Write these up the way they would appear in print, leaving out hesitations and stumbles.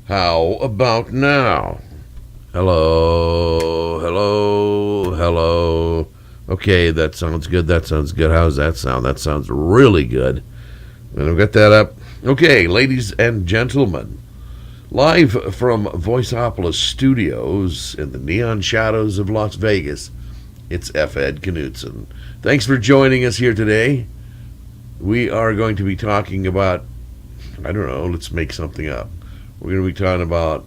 How about now? Hello, hello, hello. Okay, that sounds good. That sounds good. How's that sound? That sounds really good. And I've got that up. Okay, ladies and gentlemen, live from Voiceopolis Studios in the neon shadows of Las Vegas, it's F. Ed Knutson. Thanks for joining us here today. We are going to be talking about, I don't know, let's make something up. We're going to be talking about,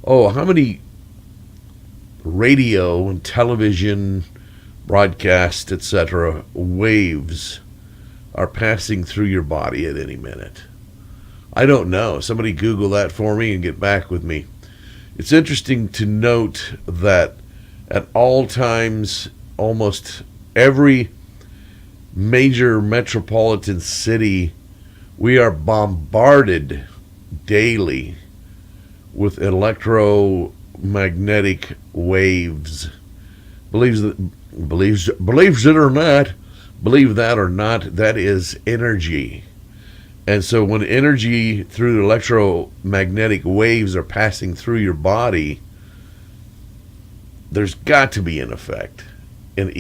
how many radio and television broadcast, etc., waves are passing through your body at any minute. I don't know. Somebody Google that for me and get back with me. It's interesting to note that at all times, almost every major metropolitan city, we are bombarded daily with electromagnetic waves. Believe it or not, believe that or not, that is energy. And so when energy through electromagnetic waves are passing through your body, there's got to be an effect, and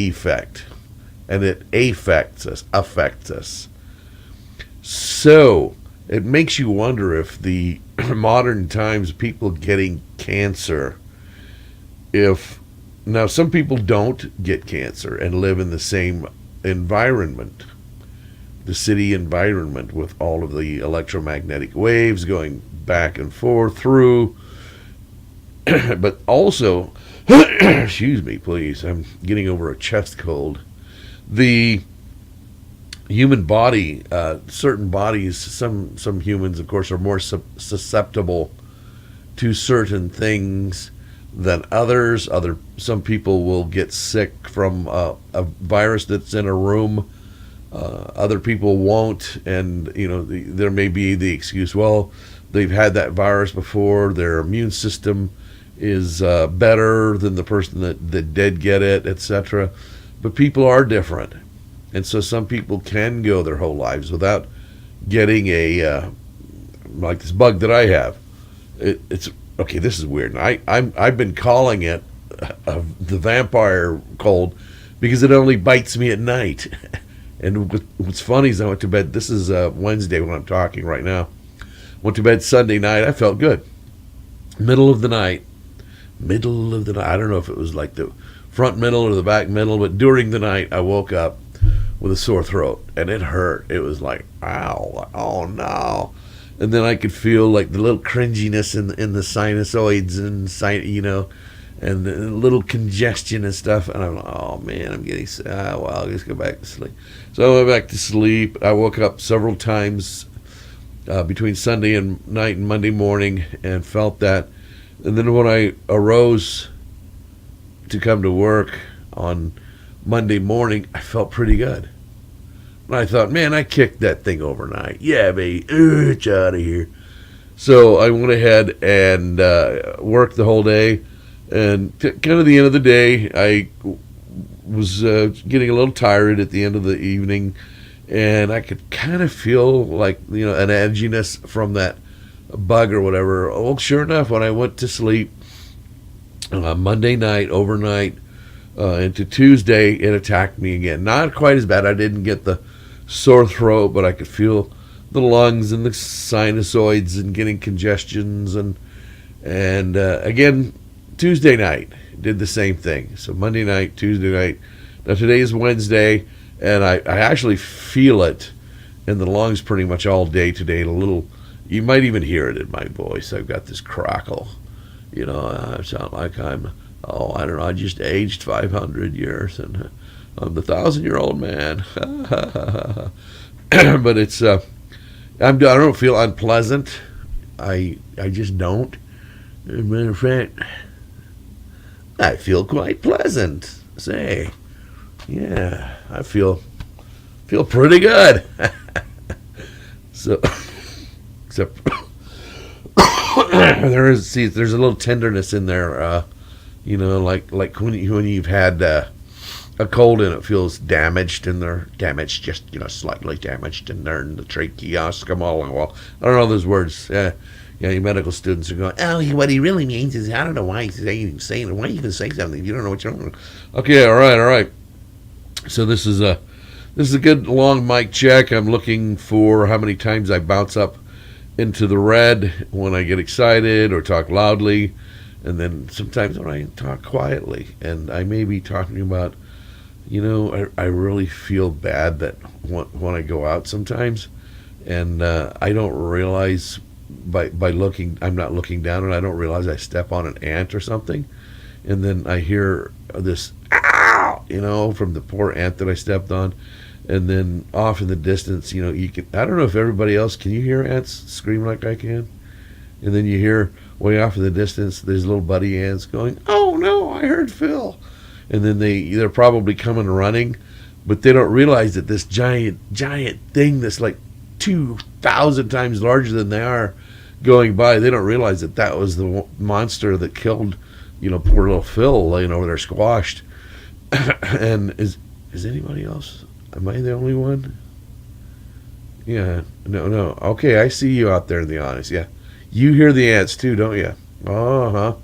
it affects us. So it makes you wonder if the modern times people getting cancer, now some people don't get cancer and live in the same environment, the city environment, with all of the electromagnetic waves going back and forth through. But also, excuse me please, I'm getting over a chest cold. The human body, certain bodies, some humans, of course, are more susceptible to certain things than others. Some people will get sick from a virus that's in a room. Other people won't, and there may be the excuse, well, they've had that virus before, their immune system is better than the person that did get it, etc. But people are different. And so some people can go their whole lives without getting like this bug that I have. It's okay. This is weird. I've been calling it the vampire cold because it only bites me at night. And what's funny is I went to bed. This is Wednesday when I'm talking right now. Went to bed Sunday night. I felt good. Middle of the night. I don't know if it was like the front middle or the back middle, but during the night I woke up with a sore throat, and it hurt. It was like, ow, oh no. And then I could feel like the little cringiness in the sinusoids and the little congestion and stuff. And I'm like, oh man, I'm getting sick. I'll just go back to sleep. So I went back to sleep. I woke up several times between Sunday night and Monday morning and felt that. And then when I arose to come to work on Monday morning, I felt pretty good. And I thought, man, I kicked that thing overnight. Yeah, baby, it's out of here. So I went ahead and worked the whole day. And kind of the end of the day, I was getting a little tired at the end of the evening. And I could kind of feel like, an edginess from that bug or whatever. Oh, sure enough, when I went to sleep Monday night, overnight, into Tuesday, it attacked me again. Not quite as bad. I didn't get the sore throat, but I could feel the lungs and the sinusoids and getting congestions. And again, Tuesday night, did the same thing. So Monday night, Tuesday night. Now today is Wednesday, and I actually feel it in the lungs pretty much all day today. You might even hear it in my voice. I've got this crackle. I sound like I don't know, I just aged 500 years, and I'm the 1,000-year-old man. But it's, I don't feel unpleasant. I just don't. As a matter of fact, I feel quite pleasant. Say, yeah, I feel pretty good. So, except there's a little tenderness in there, like when you've had a cold and it feels damaged in there, damaged, just slightly damaged in there in the tracheostomy. Well, I don't know those words. You medical students are going, oh, what he really means is, I don't know why he's saying it. Why even say something if you don't know what you're doing? Okay, all right. So this is a good long mic check. I'm looking for how many times I bounce up into the red when I get excited or talk loudly, and then sometimes when I talk quietly. And I may be talking about, I really feel bad that when I go out sometimes, and I don't realize by looking, I'm not looking down, and I don't realize I step on an ant or something, and then I hear this ow, from the poor ant that I stepped on, and then off in the distance, you can. I don't know if everybody else can you hear ants scream like I can, and then you hear way off in the distance there's little buddy ants going, oh no, I heard Phil, and then they're probably coming running, but they don't realize that this giant thing that's like 2,000 times larger than they are going by, they don't realize that was the monster that killed, poor little Phil laying over there squashed. And is anybody else? Am I the only one? Yeah. No. Okay, I see you out there in the audience. Yeah. You hear the ants too, don't you? Uh-huh.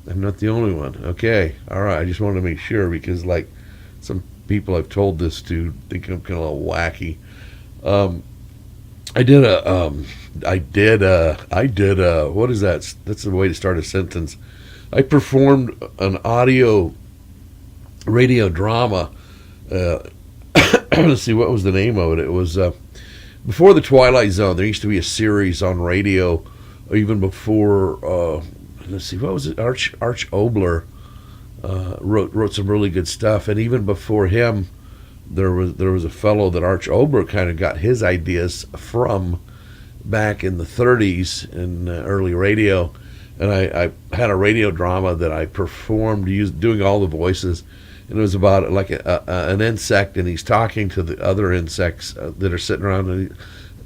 I'm not the only one. Okay. All right. I just wanted to make sure because, like, some people I've told this to think I'm kind of a little wacky. I did what is that? That's the way to start a sentence. I performed an audio radio drama. Let's see, what was the name of it? It was before the Twilight Zone. There used to be a series on radio, even before. Let's see, what was it? Arch Obler wrote some really good stuff, and even before him, there was a fellow that Arch Obler kind of got his ideas from back in the 30s in early radio, and I had a radio drama that I performed doing all the voices. And it was about like an insect, and he's talking to the other insects that are sitting around and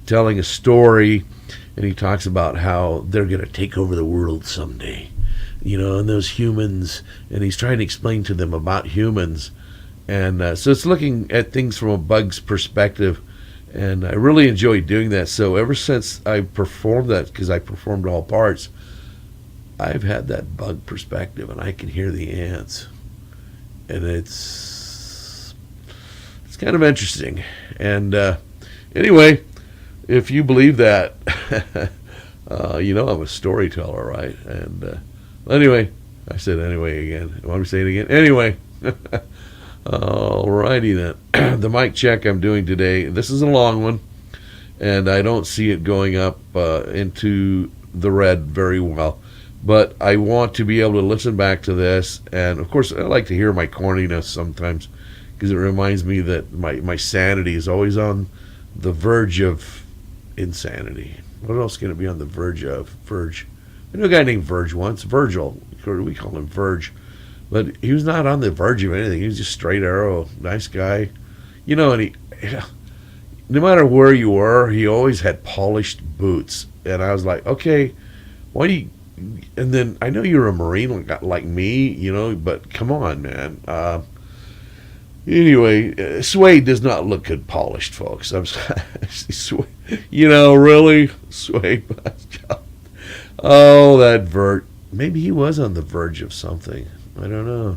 telling a story, and he talks about how they're going to take over the world someday, and those humans, and he's trying to explain to them about humans, and so it's looking at things from a bug's perspective, and I really enjoy doing that. So ever since I performed that, because I performed all parts, I've had that bug perspective, and I can hear the ants. And it's kind of interesting. And anyway, if you believe that, I'm a storyteller, right? And anyway, I said anyway again. Want me to say it again? Anyway, alrighty then. The mic check I'm doing today, this is a long one, and I don't see it going up into the red very well. But I want to be able to listen back to this, and of course I like to hear my corniness sometimes because it reminds me that my sanity is always on the verge of insanity. What else can it be on the verge of? Verge. I knew a guy named Verge once. Virgil. We call him Verge. But he was not on the verge of anything. He was just straight arrow. Nice guy. And he, no matter where you were, he always had polished boots. And I was like, okay, why do you... And then I know you're a Marine like me, but come on, man. Anyway, suede does not look good polished, folks. I'm really suede. Oh, that Vert. Maybe he was on the verge of something. I don't know.